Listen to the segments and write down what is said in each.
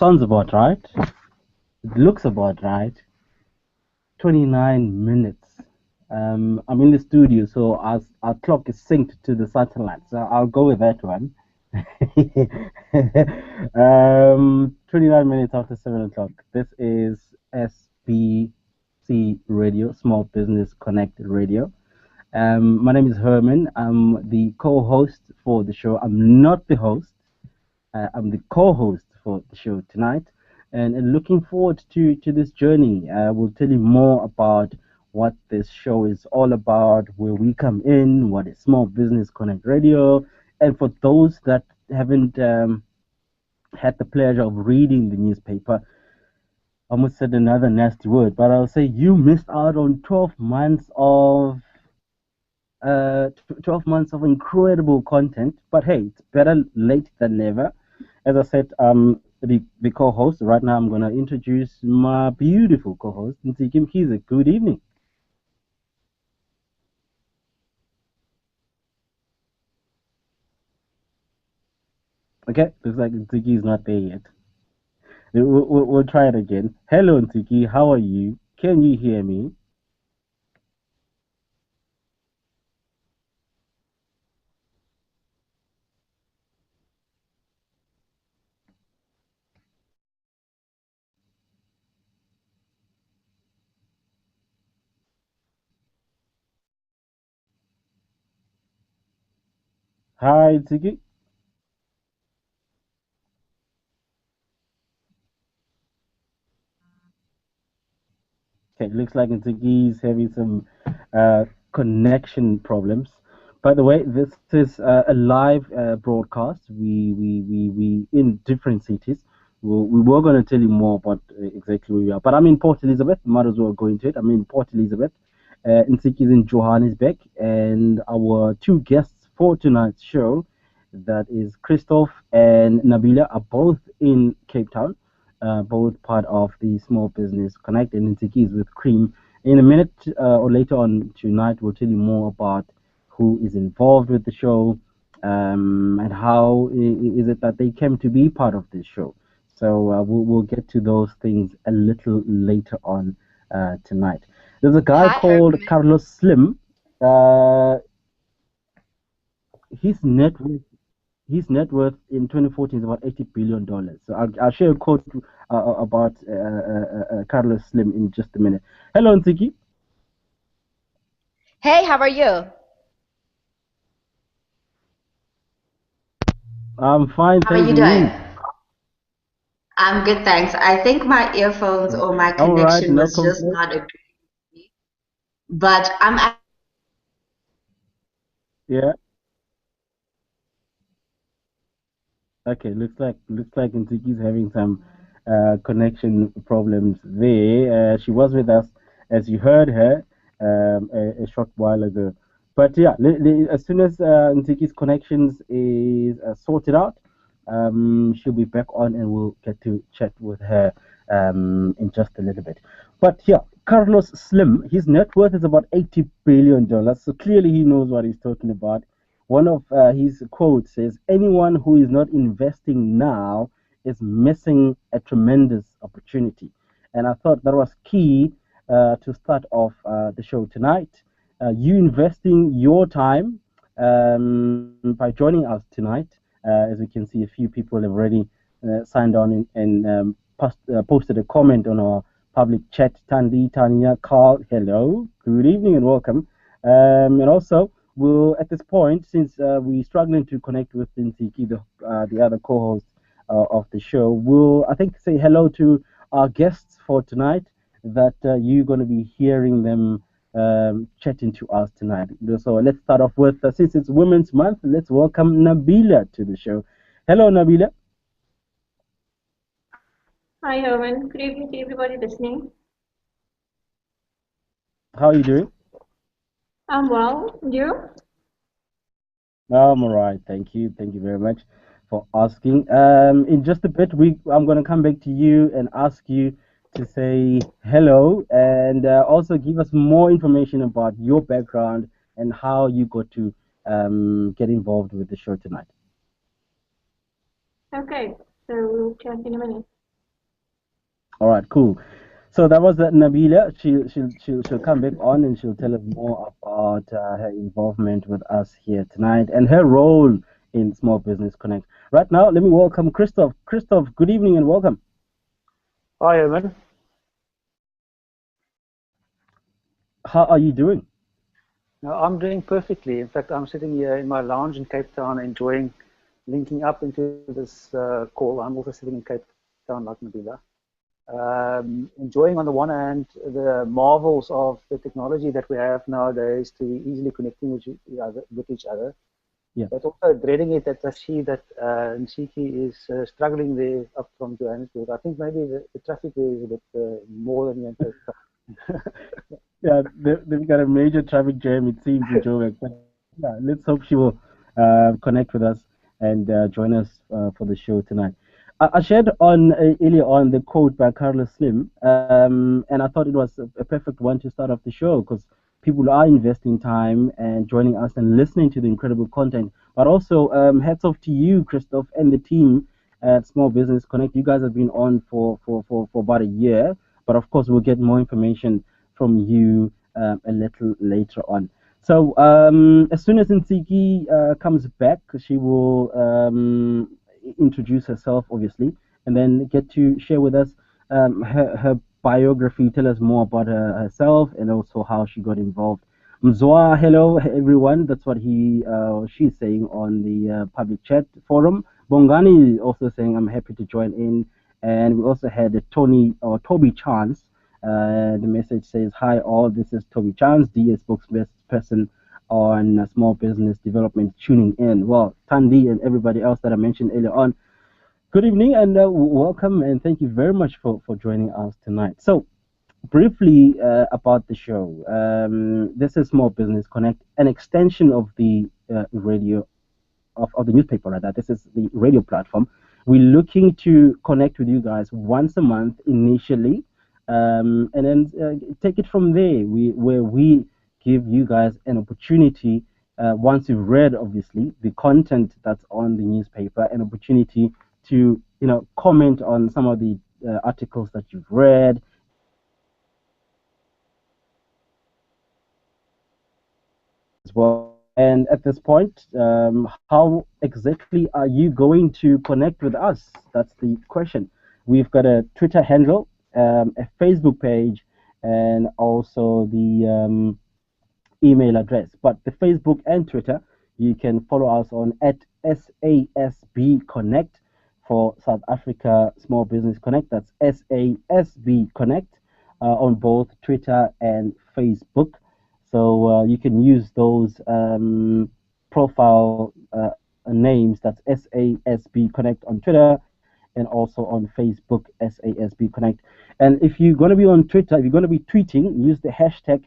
Sounds about right. It looks about right. 29 minutes. I'm in the studio, so our clock is synced to the satellite. So I'll go with that one. 29 minutes after 7 o'clock. This is SBC Radio, Small Business Connect Radio. My name is Herman. I'm the co-host for the show. I'm not the host. I'm the co-host for the show tonight, and looking forward to this journey. We'll tell you more about what this show is all about, where we come in, what is Small Business Connect Radio, and for those that haven't had the pleasure of reading the newspaper, I almost said another nasty word, but I'll say you missed out on 12 months of 12 months of incredible content. But hey, it's better late than never. As I said, the co-host. Right now, I'm going to introduce my beautiful co-host, Ntsiki Mkhize. Good evening. Okay, looks like Ntsiki is not there yet. We'll try it again. Hello, Ntsiki. How are you? Can you hear me? Hi, Ntsiki. Okay, looks like Ntsiki is having some connection problems. By the way, this is a live broadcast. We in different cities. We were going to tell you more about exactly where we are. But I'm in Port Elizabeth. Might as well go into it. I'm in Port Elizabeth. Ntsiki is in Johannesburg. And our two guests for tonight's show, that is Christoph and Nabila, are both in Cape Town, both part of the Small Business Connect, and Ntsiki is with Cream. In a minute or later on tonight, we'll tell you more about who is involved with the show, and how is it that they came to be part of this show. So we'll get to those things a little later on tonight. There's a guy Hi, called Herman. Carlos Slim. Uh, his net worth his net worth in 2014 is about $80 billion. So I'll share a quote about Carlos Slim in just a minute. Hello, Ntsiki. Hey, how are you? I'm fine, How are you thanking doing? you. I'm good, thanks. I think my earphones or my All right, connection no was just complaint. not agreeing with me. But Yeah. Okay. Looks like Ntiki's having some connection problems there. She was with us, as you heard her, a short while ago. But yeah, as soon as Ntiki's connections is sorted out, she'll be back on, and we'll get to chat with her in just a little bit. But yeah, Carlos Slim, his net worth is about $80 billion. So clearly he knows what he's talking about. One of his quotes says, "Anyone who is not investing now is missing a tremendous opportunity." And I thought that was key to start off the show tonight. You investing your time by joining us tonight. As we can see, a few people have already signed on and posted a comment on our public chat. Tandy, Tanya, Carl, hello, good evening, and welcome. And also, we'll at this point, since we're struggling to connect with Nsiki, the other co-host of the show, we'll I think say hello to our guests for tonight. That you're going to be hearing them chatting to us tonight. So let's start off with, since it's Women's Month, let's welcome Nabila to the show. Hello, Nabila. Hi, Herman. Good evening to everybody listening. How are you doing? I'm well. And you? I'm all right. Thank you. Thank you very much for asking. In just a bit, I'm going to come back to you and ask you to say hello, and also give us more information about your background and how you got to get involved with the show tonight. Okay. So we'll chat in a minute. All right, cool. So that was Nabila. She'll come back on and she'll tell us more about her involvement with us here tonight and her role in Small Business Connect. Right now, let me welcome Christoph. Christoph, good evening and welcome. Hi, Evan. How are you doing? No, I'm doing perfectly. In fact, I'm sitting here in my lounge in Cape Town, enjoying linking up into this call. I'm also sitting in Cape Town, like Nabila. Enjoying, on the one hand, the marvels of the technology that we have nowadays to be easily connecting with each other. Yeah. But also dreading it that I see that Nsiki is struggling there up from Johannesburg. I think maybe the traffic there is a bit more than in Cape Town. Yeah, they've got a major traffic jam, it seems, in Joburg. But yeah, let's hope she will connect with us and join us for the show tonight. I shared on earlier on the quote by Carlos Slim, and I thought it was a perfect one to start off the show because people are investing time and joining us and listening to the incredible content. But also, hats off to you, Christoph, and the team at Small Business Connect. You guys have been on for about a year, but of course, we'll get more information from you a little later on. So as soon as Nsiki comes back, she will introduce herself, obviously, and then get to share with us her biography, tell us more about herself, and also how she got involved. Mzwa, hello everyone. That's what she's saying on the public chat forum. Bongani also saying I'm happy to join in, and we also had Tony or Toby Chance. The message says, "Hi all, this is Toby Chance, DA spokesperson on small business development, tuning in." Well, Tandy and everybody else that I mentioned earlier on, good evening and welcome, and thank you very much for joining us tonight. So, briefly about the show. This is Small Business Connect, an extension of the radio, of the newspaper rather. This is the radio platform. We're looking to connect with you guys once a month initially, and then take it from there. Where we give you guys an opportunity, once you've read obviously the content that's on the newspaper, an opportunity to comment on some of the articles that you've read. As well. And at this point, how exactly are you going to connect with us? That's the question. We've got a Twitter handle, a Facebook page, and also the email address. But the Facebook and Twitter, you can follow us on at SASB Connect for South Africa Small Business Connect. That's SASB Connect on both Twitter and Facebook. So you can use those profile names. That's SASB Connect on Twitter and also on Facebook, SASB Connect. And if you're going to be on Twitter, if you're going to be tweeting, use the hashtag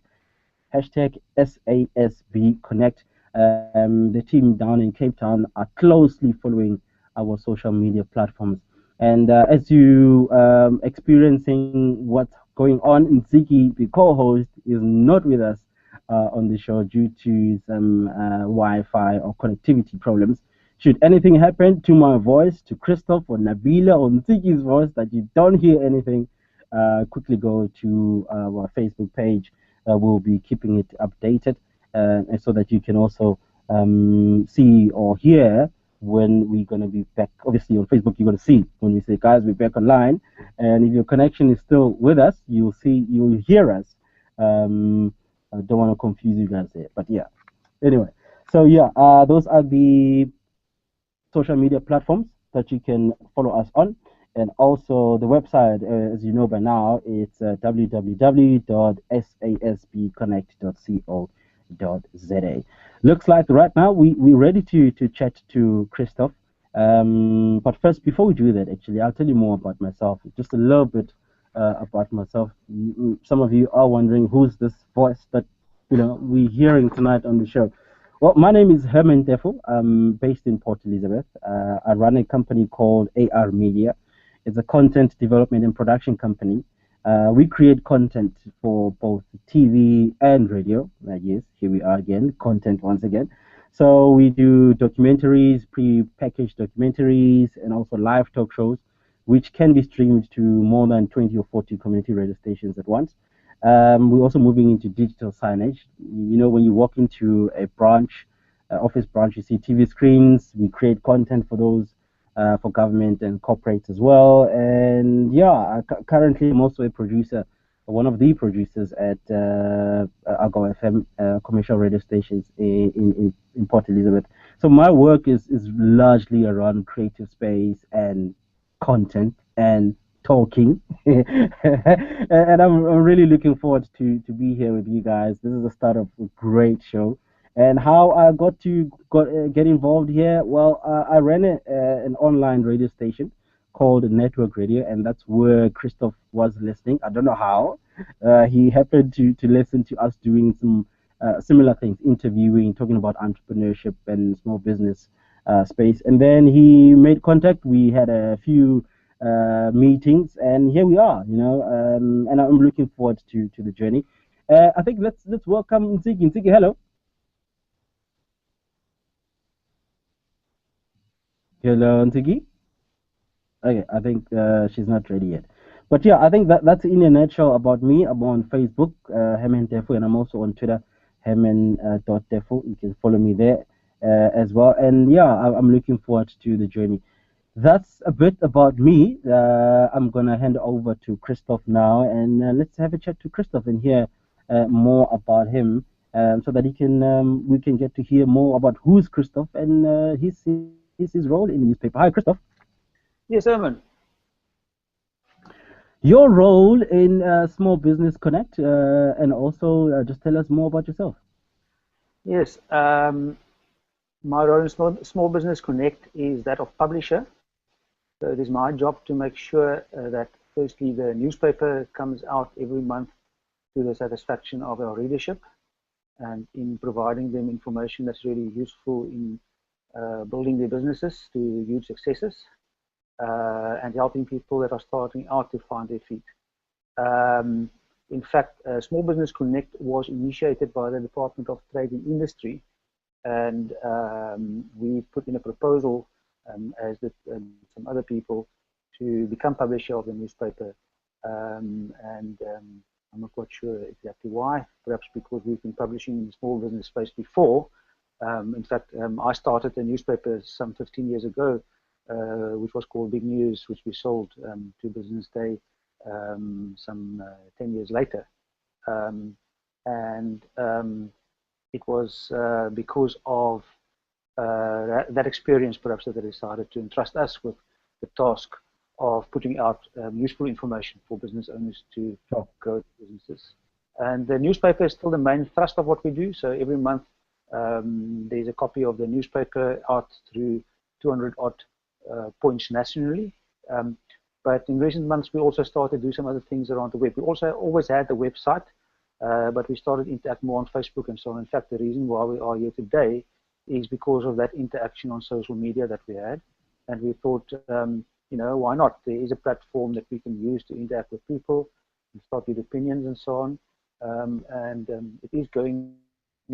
SASB Connect. The team down in Cape Town are closely following our social media platforms. And as you experiencing what's going on, Nziki, the co-host, is not with us on the show due to some Wi-Fi or connectivity problems. Should anything happen to my voice, to Christoph or Nabila or Nziki's voice, that you don't hear anything, quickly go to our Facebook page. We'll be keeping it updated, and so that you can also see or hear when we're going to be back. Obviously, on Facebook, you're going to see when we say, guys, we're back online. And if your connection is still with us, you'll hear us. I don't want to confuse you guys there, but yeah. Anyway, so yeah, those are the social media platforms that you can follow us on. And also the website, as you know by now, it's www.sasbconnect.co.za. Looks like right now we're ready to chat to Christoph. But first, before we do that, actually, I'll tell you more about myself, just a little bit about myself. Some of you are wondering who's this voice that we're hearing tonight on the show. Well, my name is Herman Defo. I'm based in Port Elizabeth. I run a company called AR Media. It's a content development and production company. We create content for both TV and radio. Yes, here we are again, content once again. So we do documentaries, pre-packaged documentaries, and also live talk shows. which can be streamed to more than 20 or 40 community radio stations at once. We're also moving into digital signage. You know, when you walk into a branch, office branch, you see TV screens. We create content for those, for government and corporates as well. And yeah, currently I'm also a producer, one of the producers at Argo FM, commercial radio stations in Port Elizabeth. So my work is largely around creative space and content and talking. And I'm really looking forward to be here with you guys. This is the start of a great show. And how I get involved here? Well, I ran an online radio station called Network Radio, and that's where Christoph was listening. I don't know how. He happened to listen to us doing some similar things, interviewing, talking about entrepreneurship and small business space. And then he made contact. We had a few meetings, and here we are. You know, and I'm looking forward to the journey. I think let's welcome Ntigi. Ntigi, hello. Hello, Ntigi. Okay, I think she's not ready yet. But yeah, I think that's in a nutshell about me. I'm on Facebook, Herman Defo, and I'm also on Twitter, Herman.Defo. You can follow me there as well. And yeah, I'm looking forward to the journey. That's a bit about me. I'm going to hand over to Christoph now, and let's have a chat to Christoph and hear more about him, so that we can get to hear more about who's Christoph and his role in the newspaper. Hi, Christoph. Yes, Herman. Your role in Small Business Connect, and also just tell us more about yourself. Yes, my role in Small Business Connect is that of publisher. So it is my job to make sure that firstly the newspaper comes out every month to the satisfaction of our readership, and in providing them information that's really useful in building their businesses to huge successes. And helping people that are starting out to find their feet. In fact, Small Business Connect was initiated by the Department of Trade and Industry, and we put in a proposal, as did some other people, to become publisher of the newspaper. I'm not quite sure exactly why, perhaps because we've been publishing in the small business space before. In fact, I started a newspaper some 15 years ago, which was called Big News, which we sold to Business Day some 10 years later. It was because of that experience, perhaps, that they decided to entrust us with the task of putting out useful information for business owners to grow businesses. And the newspaper is still the main thrust of what we do. So every month there's a copy of the newspaper out through 200 odd points nationally, but in recent months we also started to do some other things around the web. We also always had the website, but we started to interact more on Facebook and so on. In fact, the reason why we are here today is because of that interaction on social media that we had, and we thought, you know, why not? There is a platform that we can use to interact with people and start with opinions and so on. It is going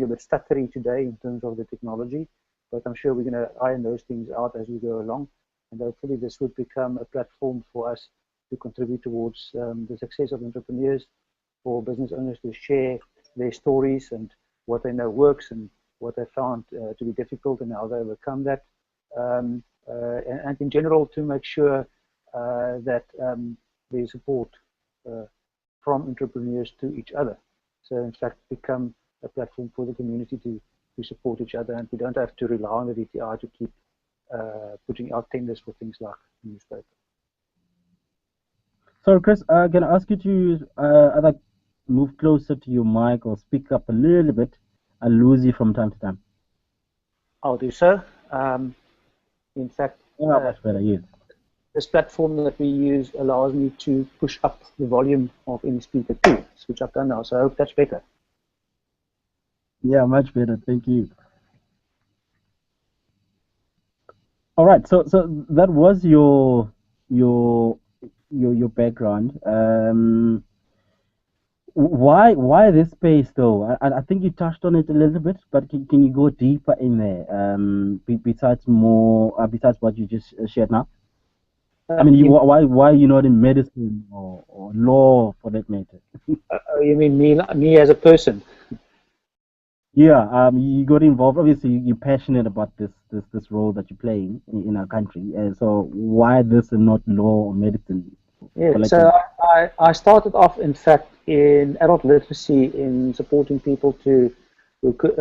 a bit stuttery today in terms of the technology, but I'm sure we're going to iron those things out as we go along. And hopefully this would become a platform for us to contribute towards the success of entrepreneurs, for business owners to share their stories and what they know works and what they found to be difficult and how they overcome that. And in general, to make sure that there's support from entrepreneurs to each other. So in fact, become a platform for the community to support each other, and we don't have to rely on the DTI to keep putting out tenders for things like newspaper. So Chris, can I ask you to either move closer to your mic or speak up a little bit? I lose you from time to time. I'll do so. In fact, much better, yes. This platform that we use allows me to push up the volume of any speaker too, which I've done now, so I hope that's better. Yeah, much better. Thank you. All right. So that was your background. Why this space though? I think you touched on it a little bit, but can you go deeper in there? Besides what you just shared now. I mean, why you not in medicine or law for that matter? you mean me as a person? Yeah, you got involved. Obviously, you're passionate about this role that you're playing in our country. So why this and not law or medicine? Yeah, For like so I started off, in fact, in adult literacy, in supporting people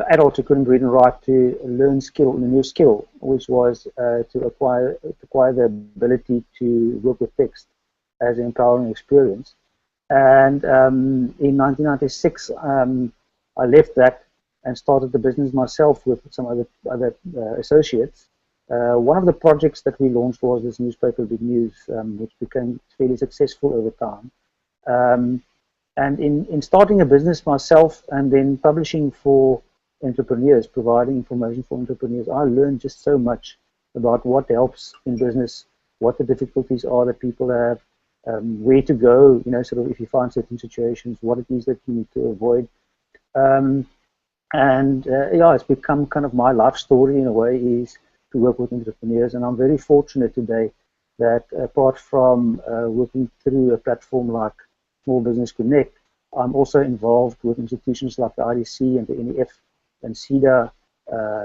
adults who couldn't read and write, to learn a new skill, which was to acquire the ability to work with text as an empowering experience. And in 1996, I left that and started the business myself with some other associates. One of the projects that we launched was this newspaper, Big News, which became fairly successful over time. And in starting a business myself and then publishing for entrepreneurs, providing information for entrepreneurs, I learned just so much about what helps in business, what the difficulties are that people have, where to go, sort of if you find certain situations, what it is that you need to avoid. Yeah, it's become kind of my life story in a way, is to work with entrepreneurs. And I'm very fortunate today that apart from working through a platform like Small Business Connect, I'm also involved with institutions like the IDC and the NEF and CEDA,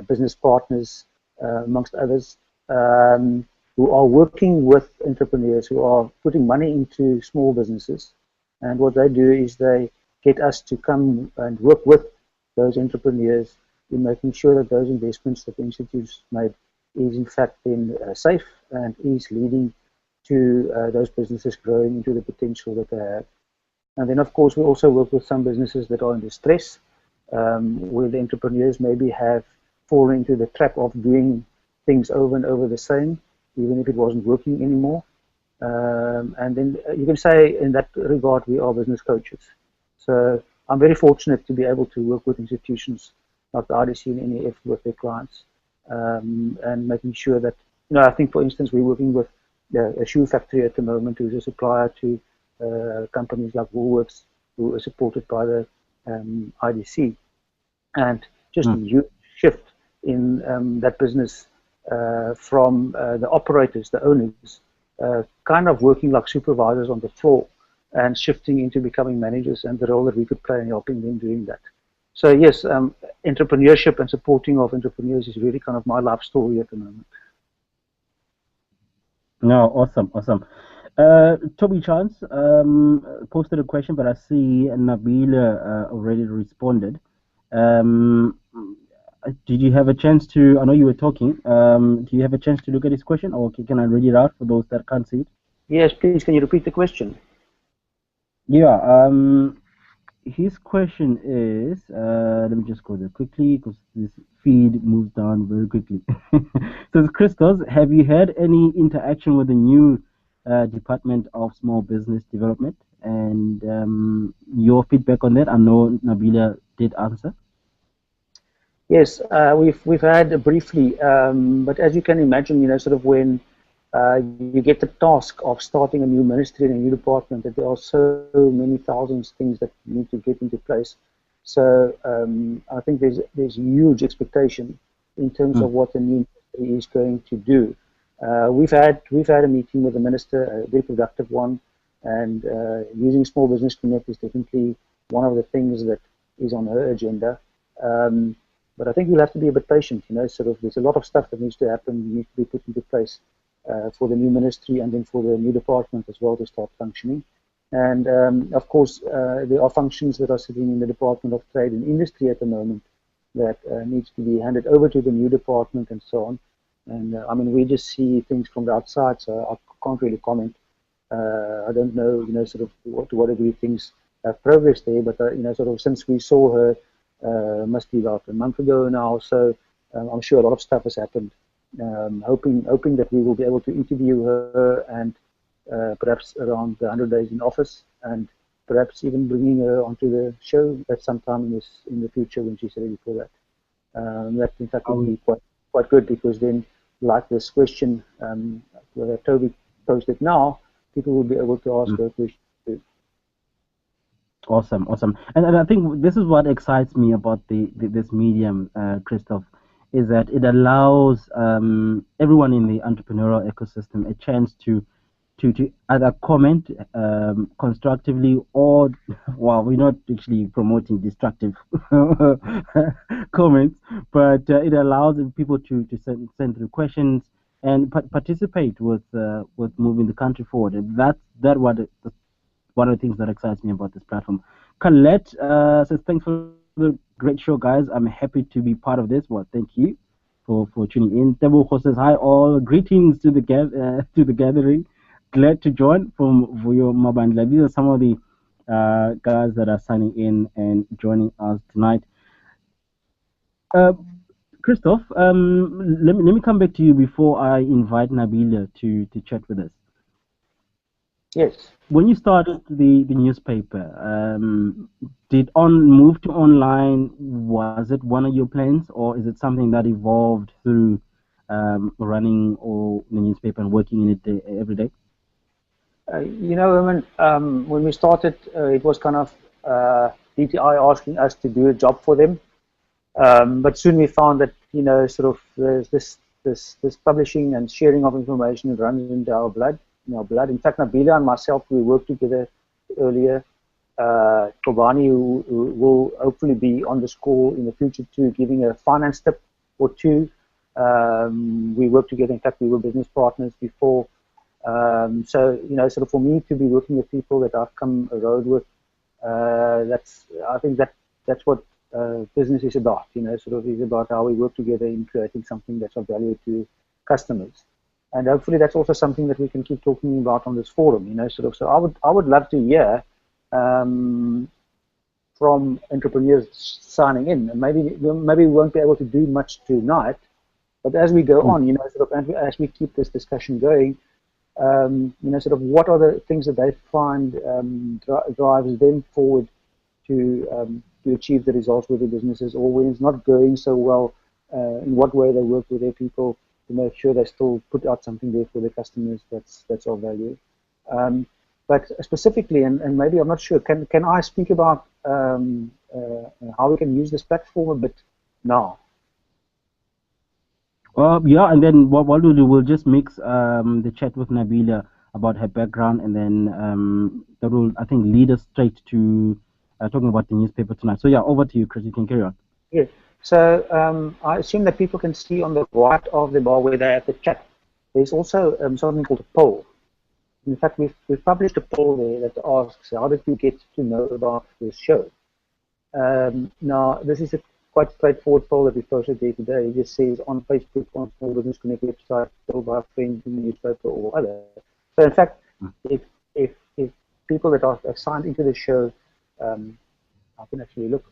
business partners, amongst others, who are working with entrepreneurs, who are putting money into small businesses. And what they do is they get us to come and work with those entrepreneurs in making sure that those investments that the institutes made is in fact then safe and is leading to those businesses growing into the potential that they have. And then, of course, we also work with some businesses that are in distress, where the entrepreneurs maybe have fallen into the trap of doing things over and over the same, even if it wasn't working anymore. And then you can say in that regard, we are business coaches. So I'm very fortunate to be able to work with institutions like the IDC and NEF with their clients, and making sure that, I think, for instance, we're working with a shoe factory at the moment who's a supplier to companies like Woolworths, who are supported by the IDC. And just a huge shift in that business from the operators, the owners, kind of working like supervisors on the floor and shifting into becoming managers, and the role that we could play in helping them doing that. So yes, entrepreneurship and supporting of entrepreneurs is really kind of my life story at the moment. No, awesome. Toby Chance posted a question, but I see Nabila already responded. Did you have a chance to? I know you were talking. Do you have a chance to look at his question, or can I read it out for those that can't see it? Yes, please. Can you repeat the question? Yeah. His question is, let me just go there quickly because this feed moves down very quickly. So, Christos, have you had any interaction with the new Department of Small Business Development, and your feedback on that? I know Nabila did answer. Yes, we've had briefly, but as you can imagine, sort of when you get the task of starting a new ministry and a new department, that there are so many thousands of things that need to get into place. So I think there's huge expectation in terms of what the new ministry is going to do. We've had a meeting with the minister, a very productive one, and using Small Business Connect is definitely one of the things that is on her agenda. But I think we'll have to be a bit patient, sort of there's a lot of stuff that needs to happen, needs to be put into place for the new ministry and then for the new department as well to start functioning. And of course, there are functions that are sitting in the Department of Trade and Industry at the moment that needs to be handed over to the new department and so on. And I mean, we just see things from the outside, so I can't really comment. I don't know, sort of to what degree things have progressed there, but sort of since we saw her, must be about a month ago now, so I'm sure a lot of stuff has happened. Hoping that we will be able to interview her and perhaps around the 100 days in office, and perhaps even bringing her onto the show at some time in the future when she's ready for that. That in fact would be quite good, because then, like this question where Toby posted now, people will be able to ask her questions too. Awesome. And I think this is what excites me about this medium, Christoph, is that it allows everyone in the entrepreneurial ecosystem a chance to to either comment constructively or, well, we're not actually promoting destructive comments, but it allows people to send through questions and participate with moving the country forward. And that's one of the things that excites me about this platform. Colette says, thanks for the great show, guys. I'm happy to be part of this. Well, thank you for tuning in. Tebuko says, hi all, greetings to the gathering. Glad to join from Vuyo Mabandla. These are some of the guys that are signing in and joining us tonight. Christoph, let me come back to you before I invite Nabila to chat with us. Yes. When you started the newspaper, did move to online, was it one of your plans, or is it something that evolved through running or the newspaper and working in it every day? You know, when we started, it was kind of DTI asking us to do a job for them, but soon we found that, you know, sort of there's this publishing and sharing of information that runs into our blood. In fact, Nabila and myself, we worked together earlier. Kobani, who will hopefully be on this call in the future too, giving a finance tip or two. We worked together. In fact, we were business partners before. So, you know, sort of for me to be working with people that I've come a road with, I think that's what business is about. You know, sort of is about how we work together in creating something that's of value to customers. And hopefully that's also something that we can keep talking about on this forum, you know, sort of. So I would love to hear from entrepreneurs signing in. And maybe we won't be able to do much tonight, but as we go on, you know, sort of as we keep this discussion going, you know, sort of what are the things that they find drives them forward to achieve the results with their businesses, or when it's not going so well, in what way they work with their people to make sure they still put out something there for their customers that's of value. But specifically, and maybe I'm not sure, can I speak about how we can use this platform a bit now? Yeah, and then what we'll do, we'll just mix the chat with Nabila about her background, and then that will, I think, lead us straight to talking about the newspaper tonight. So yeah, over to you, Chris. You can carry on. Yes. So I assume that people can see on the right of the bar where they have the chat. There's also something called a poll. In fact, we've published a poll there that asks, how did you get to know about this show? Now, this is a quite straightforward poll that we posted there today. It just says on Facebook, on Small Business Connect website, told by friends in the newspaper or other. So in fact, if people that are signed into the show, I can actually look.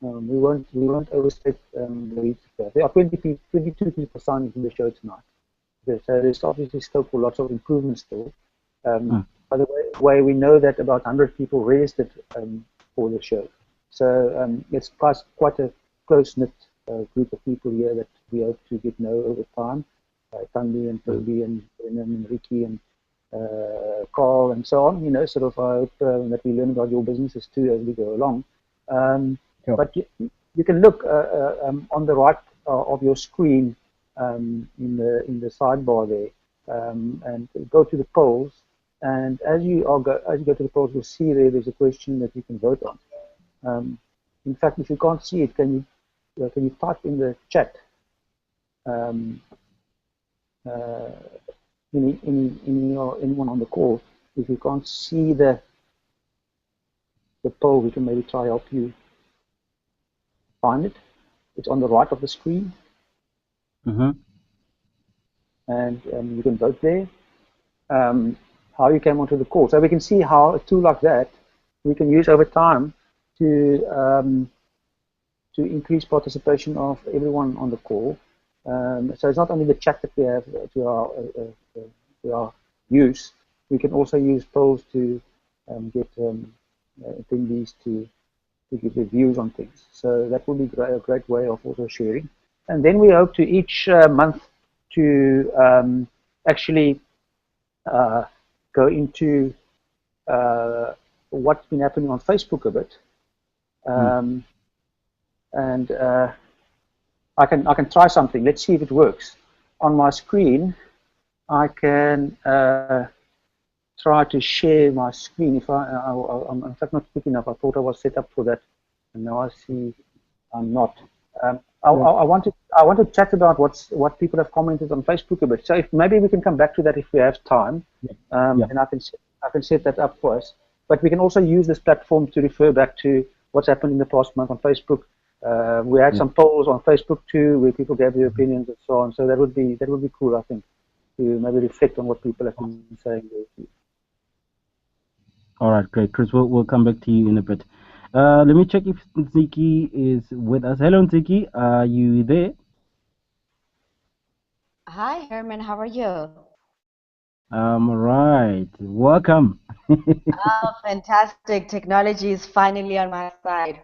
We won't overstep the reach. There are 22 people signed into the show tonight. So there's obviously scope for lots of improvements still. By the way, we know that about 100 people registered for the show. So it's quite a close-knit group of people here that we hope to get to know over time. Tandy and Toby and Brennan and Ricky and Carl and so on. You know, sort of I hope that we learn about your businesses too as we go along. Sure. But you can look on the right of your screen in the sidebar there, and go to the polls. And as you go to the polls, you'll see there's a question that you can vote on. In fact, if you can't see it, can you type in the chat? Anyone on the call, if you can't see the poll, we can maybe try help you find it. It's on the right of the screen. And you can vote there. How you came onto the call. So we can see how a tool like that we can use over time to increase participation of everyone on the call. So it's not only the chat that we have to our use. We can also use polls to get attendees to give their views on things. So that will be a great way of also sharing. And then we hope to each month to actually go into what's been happening on Facebook a bit. And I can try something. Let's see if it works. On my screen, I can try to share my screen. If I'm in fact not quick enough. I thought I was set up for that, and now I see I'm not. I want to chat about what people have commented on Facebook a bit. So if maybe we can come back to that if we have time, and I can set that up for us. But we can also use this platform to refer back to what's happened in the past month on Facebook. We had some polls on Facebook too, where people gave their opinions and so on. So that would be cool, I think, to maybe reflect on what people have been saying. All right, great, Chris. We'll come back to you in a bit. Let me check if Nziki is with us. Hello, Nziki. Are you there? Hi, Herman. How are you? Right. Welcome. Oh, fantastic. Technology is finally on my side.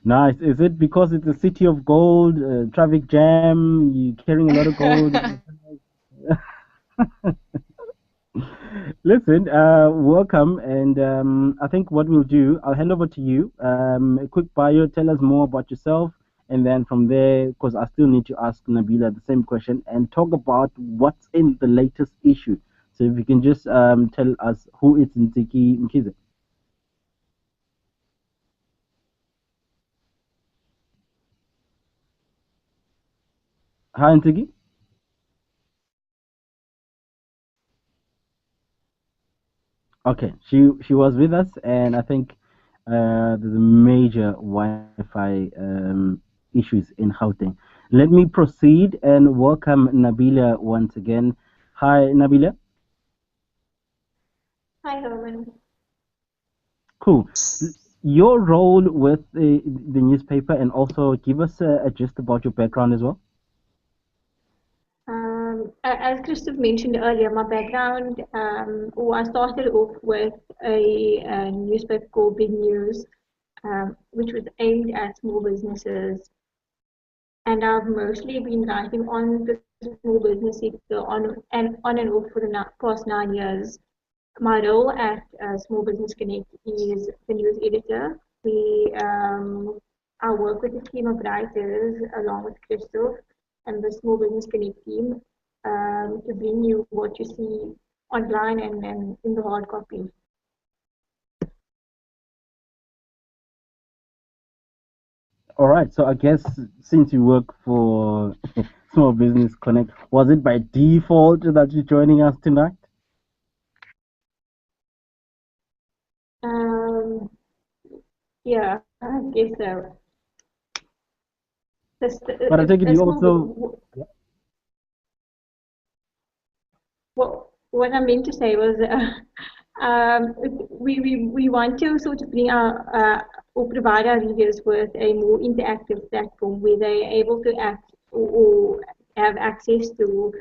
Nice. Is it because it's a city of gold, traffic jam, you carrying a lot of gold? Listen, welcome, and I think what we'll do, I'll hand over to you. A quick bio, tell us more about yourself, and then from there, because I still need to ask Nabila the same question, and talk about what's in the latest issue. So if you can just tell us who is Nziki Mkhize. Hi, Nziki. Okay, she was with us, and I think there's a major Wi-Fi issues in Gauteng. Let me proceed and welcome Nabila once again. Hi, Nabila. Hi, Herman. Cool. Your role with the newspaper, and also give us a gist about your background as well. As Christoph mentioned earlier, my background, I started off with a newspaper called Big News, which was aimed at small businesses. And I've mostly been writing on the small business sector on and off for the past 9 years. My role at Small Business Connect is the news editor. I work with a team of writers along with Christoph and the Small Business Connect team to bring you what you see online and in the hard copy. All right. So I guess since you work for Small Business Connect, was it by default that you're joining us tonight? Yeah, I guess so. But I take it you also. What I meant to say was we want to sort of bring our or provide our readers with a more interactive platform where they're able to act or have access to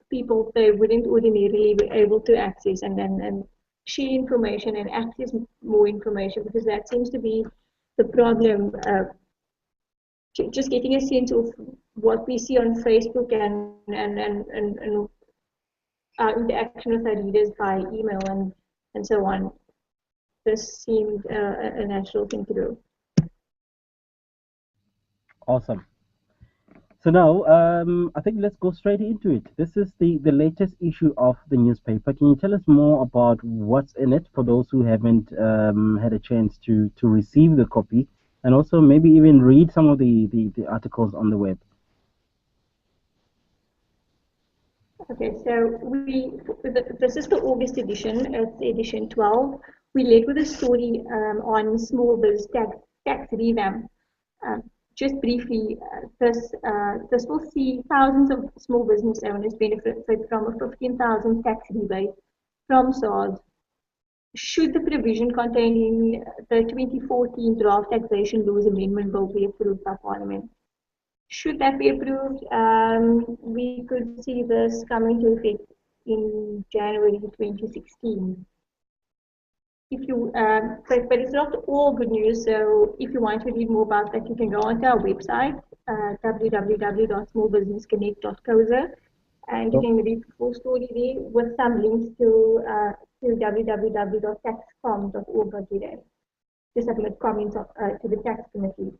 people they wouldn't ordinarily be able to access and share information and access more information, because that seems to be the problem. Just getting a sense of what we see on Facebook and interaction with our readers by email and so on. This seemed a natural thing to do. Awesome. So now, I think let's go straight into it. This is the latest issue of the newspaper. Can you tell us more about what's in it for those who haven't had a chance to receive the copy, and also maybe even read some of the articles on the web? Okay, so this is the August edition. It's edition 12. We led with a story on small biz tax revamp. Just briefly, this will see thousands of small business owners benefit from a 15,000 tax rebate from SARS. Should the provision contained in the 2014 draft taxation laws amendment bill be approved by Parliament? Should that be approved, we could see this come into effect in January 2016. If you, but it's not all good news. So if you want to read more about that, you can go onto our website, www.smallbusinessconnect.co.za, and you can read the full story there with some links to www.taxcom.org.za to submit comments to the tax committee.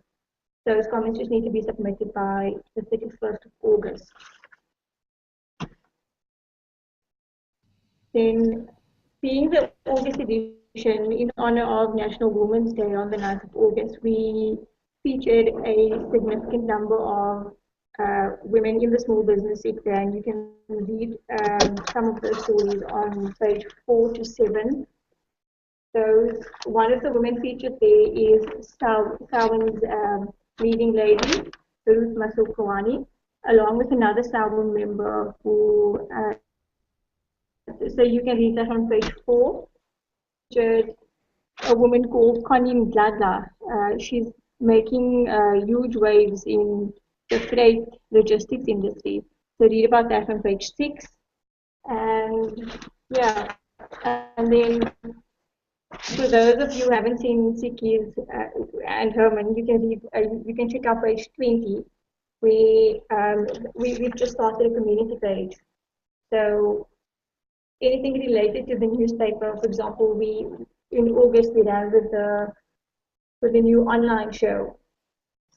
Those comments just need to be submitted by the 31st of August. Then, being the August edition, in honor of National Women's Day on the 9th of August, we featured a significant number of women in the small business sector, and you can read some of those stories on page 4 to 7. So one of the women featured there is Sawan's leading lady, Ruth Masukawani, along with another Sawan member who, so you can read that on page 4. Featured a woman called Connie Mdladla. She's making huge waves in the freight logistics industry. So read about that on page 6. And yeah, and then for those of you who haven't seen Siki's and Herman, you can read, you can check out page 20. We've just started a community page. So anything related to the newspaper, for example, in August we ran with the new online show.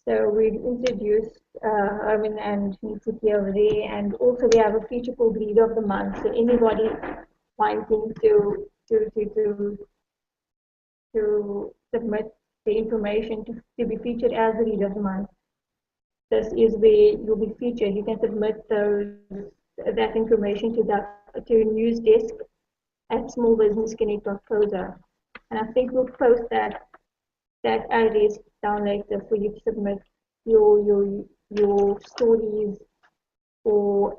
So we introduced Herman and Siki over there, and also we have a feature called Reader of the Month. So anybody wanting to submit the information to be featured as the Reader of the Month, this is where you'll be featured. You can submit that information to news desk at smallbusinessconnect.co.za, and I think we'll post that address down later for you to submit your stories or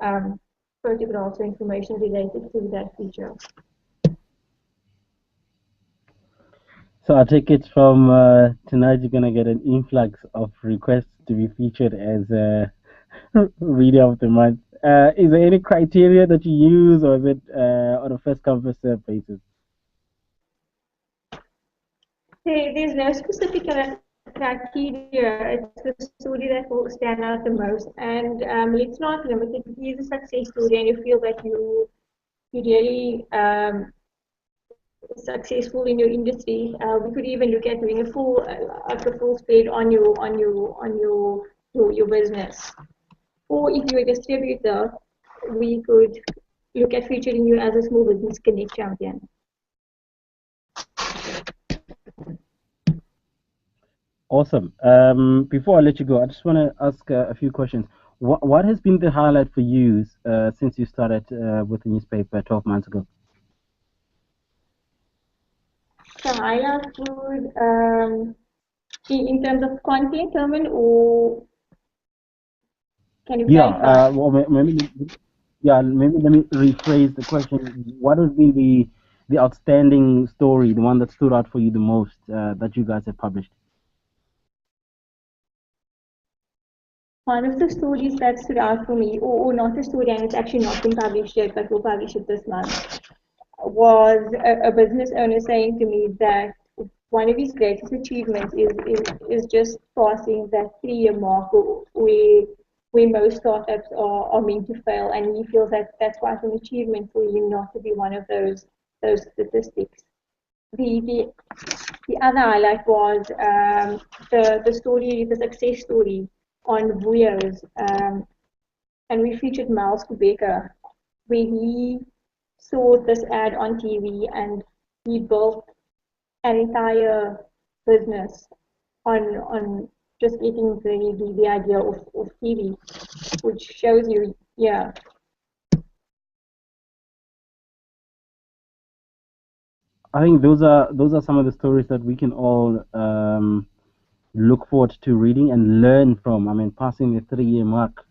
photographs or information related to that feature. So I take it from tonight you're gonna get an influx of requests to be featured as a reader of the month. Is there any criteria that you use, or is it on a first come first served basis? There's no specific criteria. It's the story that will stand out the most, and it's not limited. If it is a success story and you feel that you really successful in your industry, we could even look at doing a full spread on your business. Or if you're a distributor, we could look at featuring you as a Small Business Connect champion. Awesome. Before I let you go, I just want to ask a few questions. What has been the highlight for you since you started with the newspaper 12 months ago? The highlight would in terms of content, Herman, or can you clarify? Maybe let me rephrase the question. What has been the outstanding story, the one that stood out for you the most that you guys have published? One of the stories that stood out for me, or not a story, and it's actually not been published yet, but we'll publish it this month, was a business owner saying to me that one of his greatest achievements is just passing that 3-year mark where most startups are meant to fail, and he feels that that's quite an achievement for him not to be one of those statistics. The other highlight was the success story on Vuyo's, and we featured Miles Kubeka, where he saw this ad on TV and he built an entire business on just getting the idea of TV, which shows you, yeah. I think those are some of the stories that we can all look forward to reading and learn from. I mean, passing the 3-year mark,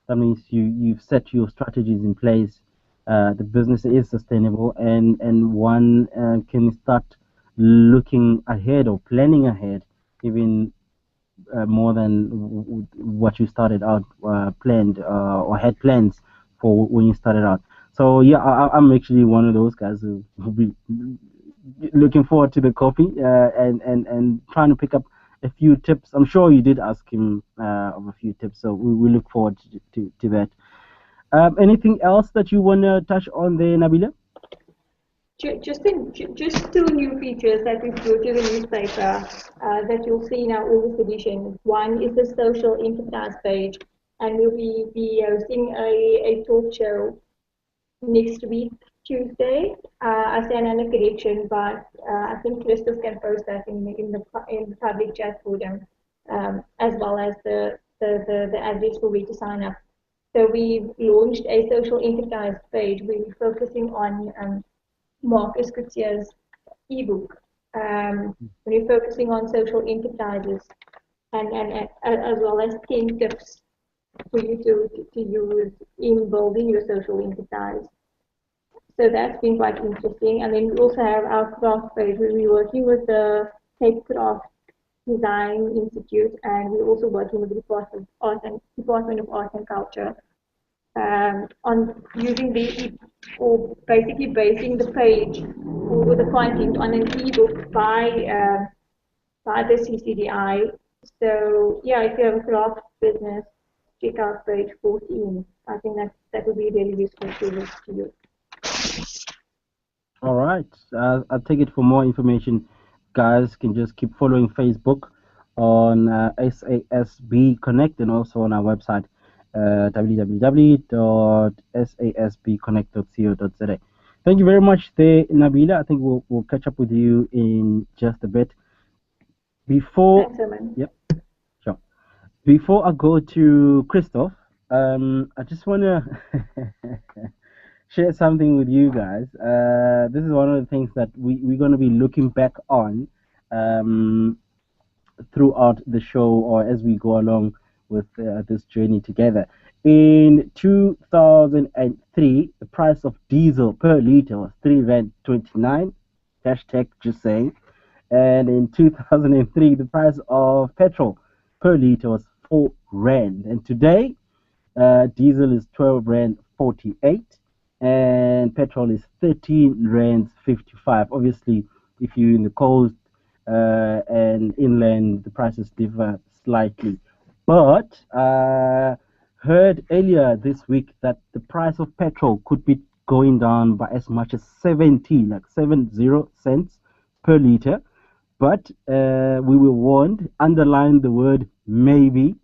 that means you've set your strategies in place. The business is sustainable, and one can start looking ahead or planning ahead, even more than what you started out planned or had plans for when you started out. So yeah, I'm actually one of those guys who will be looking forward to the coffee and trying to pick up a few tips. I'm sure you did ask him of a few tips, so we look forward to that. Anything else that you want to touch on there, Nabila? Just 2 new features that we've brought to the newspaper that you'll see in our August edition. One is the social enterprise page, and we'll be hosting a talk show next week Tuesday. I stand under correction, but I think Christoph can post that in the public chat forum, as well as the address for where to sign up. So we've launched a social enterprise page where we're focusing on Marcus Coetzee ebook. We're focusing on social enterprises and as well as 10 tips for you to use in building your social enterprise. So that's been quite interesting. And then we also have our craft page where we're working with the Cape Craft Design Institute, and we're also working with the Department of Art and Culture on using or basically basing the page or the content on an ebook by the CCDI. So yeah, if you have a craft business, check out page 14. I think that would be really useful to you. All right. I'll take it for more information. Guys can just keep following Facebook on SASB Connect and also on our website, www.sasbconnect.co.za. Thank you very much there, Nabila. I think we'll catch up with you in just a bit. Thanks, Herman. Yep, sure. Before I go to Christoph, I just want to share something with you guys. This is one of the things that we're going to be looking back on throughout the show or as we go along with this journey together. In 2003, the price of diesel per liter was R3.29, hashtag just saying. And in 2003, the price of petrol per liter was R4. And today, diesel is R12.48 and petrol is R13.55. Obviously, if you're in the coast and inland, the prices differ slightly. But heard earlier this week that the price of petrol could be going down by as much as 70 cents per liter. But we were warned, underline the word maybe.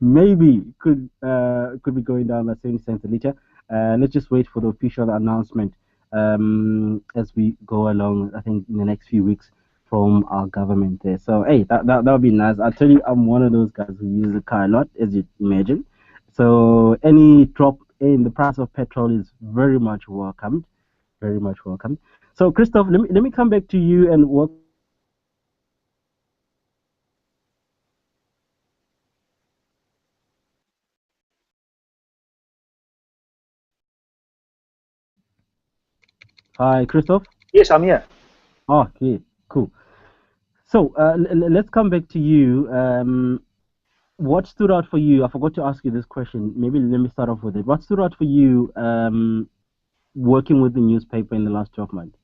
Maybe could be going down by 70 cents a liter. Let's just wait for the official announcement as we go along, I think, in the next few weeks from our government there. So, hey, that would be nice. I'll tell you, I'm one of those guys who uses the car a lot, as you imagine. So, any drop in the price of petrol is very much welcomed. Very much welcome. So, Christoph, let me come back to you and work. Hi, Christoph. Yes, I'm here. Oh, okay, cool. So let's come back to you. What stood out for you? I forgot to ask you this question. Maybe let me start off with it. What stood out for you working with the newspaper in the last 12 months?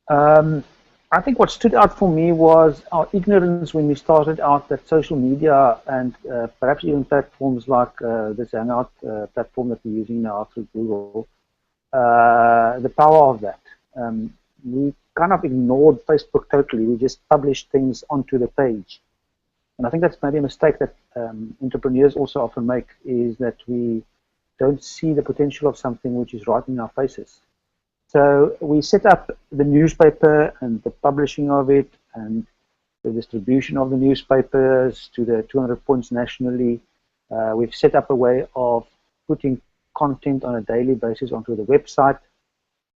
I think what stood out for me was our ignorance when we started out that social media and perhaps even platforms like this Hangout platform that we're using now through Google, the power of that. We kind of ignored Facebook totally. We just published things onto the page. And I think that's maybe a mistake that entrepreneurs also often make, is that we don't see the potential of something which is right in our faces. So we set up the newspaper and the publishing of it and the distribution of the newspapers to the 200 points nationally. We've set up a way of putting content on a daily basis onto the website.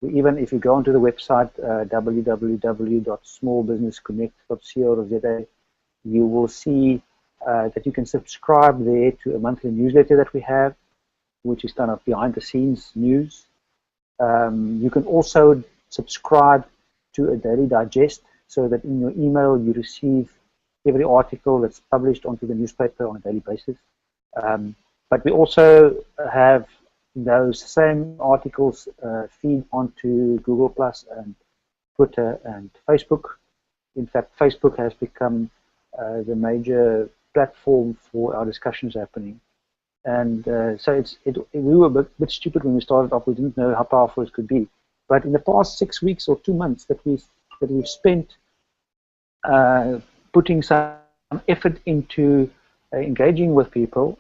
Even if you go onto the website, www.smallbusinessconnect.co.za, you will see that you can subscribe there to a monthly newsletter that we have, which is kind of behind the scenes news. You can also subscribe to a daily digest so that in your email you receive every article that's published onto the newspaper on a daily basis. But we also have those same articles feed onto Google Plus and Twitter and Facebook. In fact, Facebook has become the major platform for our discussions happening. And so we were a bit stupid when we started off. We didn't know how powerful it could be. But in the past 6 weeks or 2 months that we've spent putting some effort into engaging with people,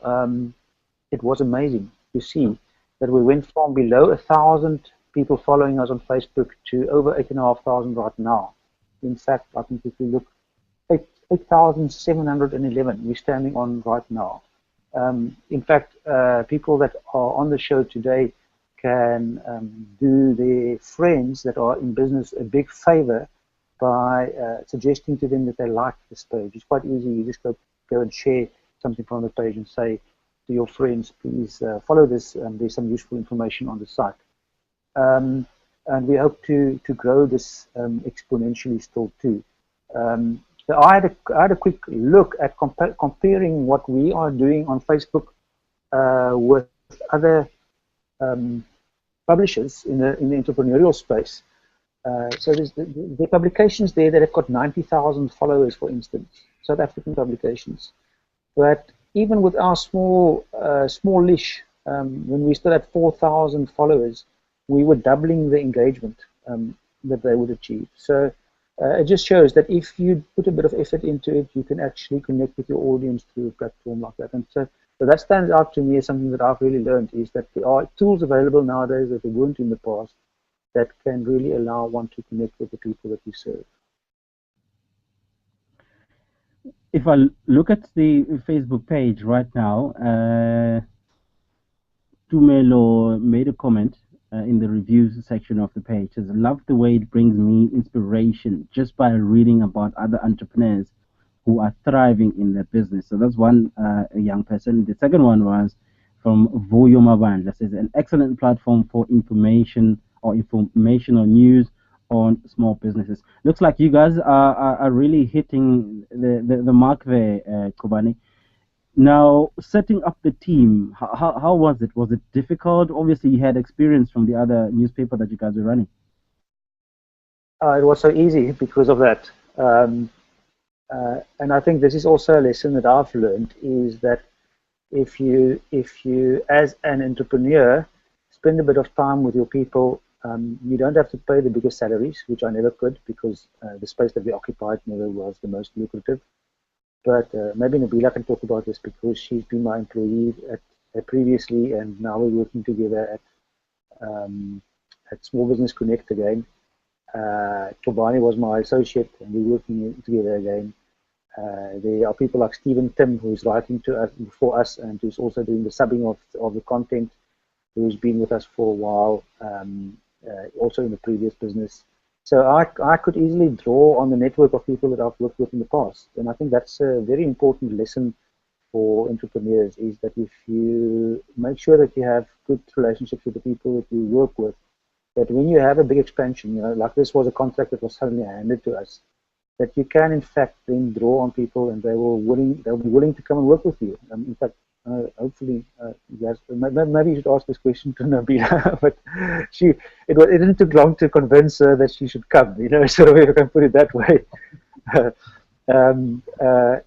it was amazing to see that we went from below 1,000 people following us on Facebook to over 8,500 right now. In fact, I think if you look, 8,711 we're standing on right now. In fact, people that are on the show today can do their friends that are in business a big favor by suggesting to them that they like this page. It's quite easy. You just go and share something from the page and say to your friends, please follow this. There's some useful information on the site. And we hope to grow this exponentially still too. So I had a quick look at comparing what we are doing on Facebook with other publishers in the entrepreneurial space. So there's the publications there that have got 90,000 followers, for instance, South African publications. But even with our smallish, when we still had 4,000 followers, we were doubling the engagement that they would achieve. So it just shows that if you put a bit of effort into it, you can actually connect with your audience through a platform like that. And so that stands out to me as something that I've really learned, is that there are tools available nowadays that there weren't in the past that can really allow one to connect with the people that you serve. If I look at the Facebook page right now, Tumelo made a comment in the reviews section of the page. Says, love the way it brings me inspiration just by reading about other entrepreneurs who are thriving in their business. So that's one young person. The second one was from Vuyo Mabandla. Says, an excellent platform for information or informational news on small businesses. Looks like you guys are really hitting the mark there, Kobani. Now, setting up the team, how was it? Was it difficult? Obviously, you had experience from the other newspaper that you guys were running. It was so easy because of that. And I think this is also a lesson that I've learned, is that if you as an entrepreneur, spend a bit of time with your people, you don't have to pay the biggest salaries, which I never could, because the space that we occupied never was the most lucrative. But maybe Nabila can talk about this, because she's been my employee at previously, and now we're working together at Small Business Connect again. Kobani was my associate, and we're working together again. There are people like Stephen Tim, who's writing to us for us, and who's also doing the subbing of the content, who's been with us for a while, also in the previous business. So I could easily draw on the network of people that I've worked with in the past. And I think that's a very important lesson for entrepreneurs, is that if you make sure that you have good relationships with the people that you work with, that when you have a big expansion, like this was a contract that was suddenly handed to us, that you can in fact then draw on people, and they'll be willing to come and work with you. In fact, hopefully, yes, maybe you should ask this question to Nabila, but it didn't take long to convince her that she should come, sort of, if I can put it that way.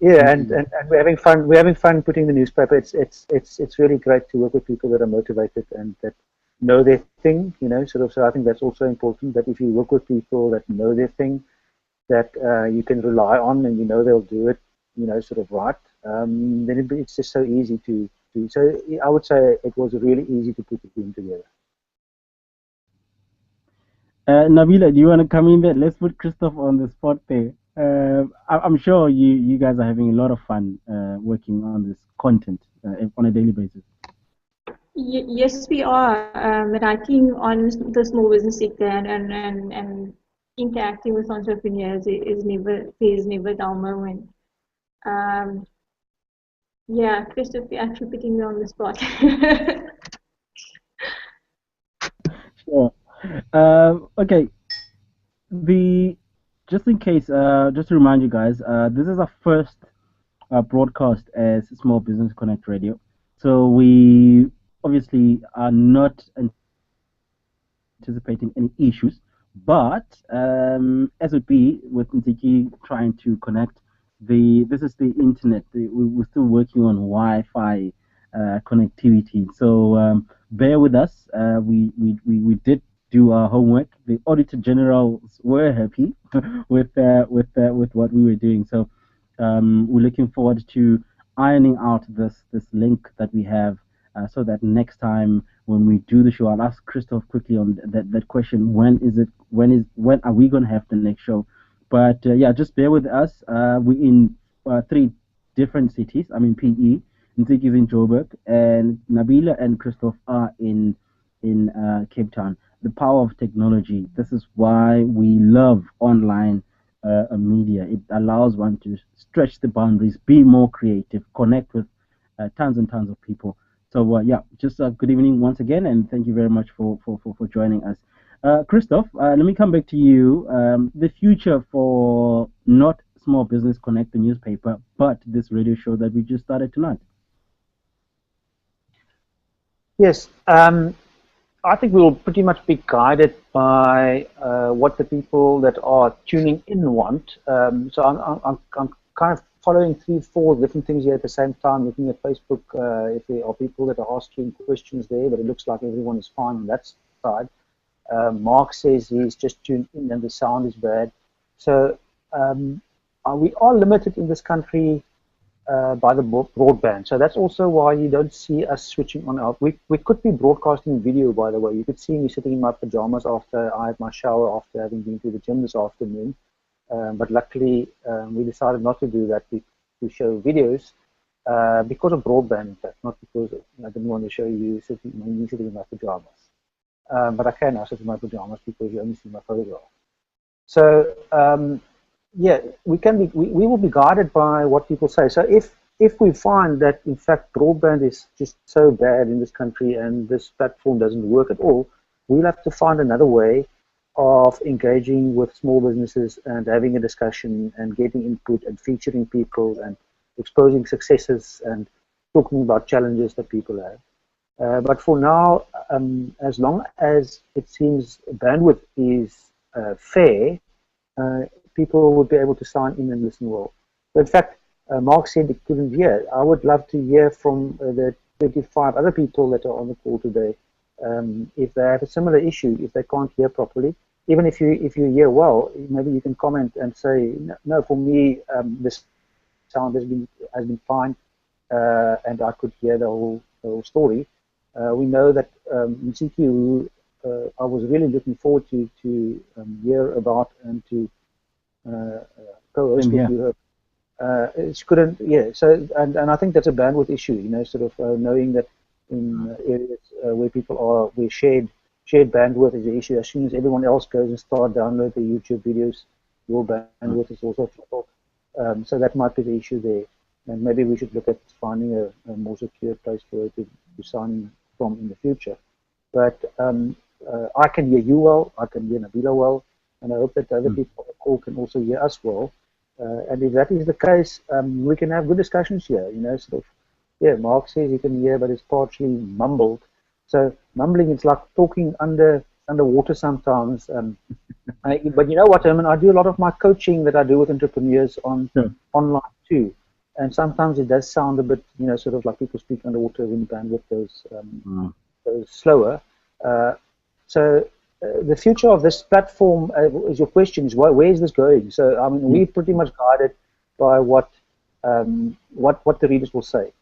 Yeah, and we're having fun. We're having fun putting the newspaper. It's really great to work with people that are motivated and that know their thing, sort of. So I think that's also important, that if you work with people that know their thing, that you can rely on, and they'll do it, sort of right. Then it's just so easy to do. So I would say it was really easy to put the team together. Nabila, do you want to come in there? Let's put Christoph on the spot there. I'm sure you guys are having a lot of fun working on this content on a daily basis. Yes, we are writing on the small business sector and interacting with entrepreneurs is never a dull moment. Yeah, Christoph, you're actually putting me on the spot. Sure. Okay. Just in case, just to remind you guys, this is our first broadcast as Small Business Connect Radio. So we obviously are not anticipating any issues, but as would be with Ntiki trying to connect, this is the internet. We're still working on Wi-Fi connectivity, so bear with us. We did do our homework. The Auditor Generals were happy with what we were doing, so we're looking forward to ironing out this link that we have so that next time when we do the show, I'll ask Christoph quickly on that question. When are we going to have the next show? But yeah, just bear with us. We're in three different cities. I'm in PE, Nziki is in Joburg, and Nabila and Christoph are in Cape Town. The power of technology. This is why we love online media. It allows one to stretch the boundaries, be more creative, connect with tons and tons of people. So yeah, just good evening once again, and thank you very much for joining us. Christoph, let me come back to you. The future for not Small Business Connect, the newspaper, but this radio show that we just started tonight. Yes, I think we'll pretty much be guided by what the people that are tuning in want. So I'm kind of following 3-4 different things here at the same time, looking at Facebook if there are people that are asking questions there, but it looks like everyone is fine on that side. Mark says he's just tuned in and the sound is bad. So we are limited in this country by the broadband. So that's also why you don't see us switching on out. We could be broadcasting video, by the way. You could see me sitting in my pajamas after I had my shower after having been to the gym this afternoon. But luckily, we decided not to do that. To show videos because of broadband, in fact, not because I didn't want to show you sitting in my pajamas. But I can now sit in my pajamas because you only see my photograph. So yeah, we will be guided by what people say. So if we find that in fact broadband is just so bad in this country and this platform doesn't work at all, we'll have to find another way of engaging with small businesses and having a discussion and getting input and featuring people and exposing successes and talking about challenges that people have. But for now, as long as it seems bandwidth is fair, people would be able to sign in and listen well. So in fact, Mark said he couldn't hear. I would love to hear from the 25 other people that are on the call today. If they have a similar issue, if they can't hear properly, even if you hear well, maybe you can comment and say, no, for me this sound has been fine, and I could hear the whole story. We know that Nziki, who I was really looking forward to hear about and to co-host with you. She couldn't, yeah. So and I think that's a bandwidth issue, you know, sort of knowing that in areas where people are, where shared bandwidth is an issue. As soon as everyone else goes and start download the YouTube videos, your bandwidth is also troubled. So that might be the issue there, and maybe we should look at finding a more secure place for it to sign from in the future. But I can hear you well, I can hear Nabila well, and I hope that the other people on the call can also hear us well. And if that is the case, we can have good discussions here. You know, sort of, yeah, Mark says he can hear, but it's partially mumbled. So mumbling, it's like talking underwater sometimes. But you know what, Herman, I do a lot of my coaching that I do with entrepreneurs on online too. And sometimes it does sound a bit, you know, sort of like people speak underwater when bandwidth goes slower. So the future of this platform, is your question, is where is this going? So I mean, we're pretty much guided by what the readers will say.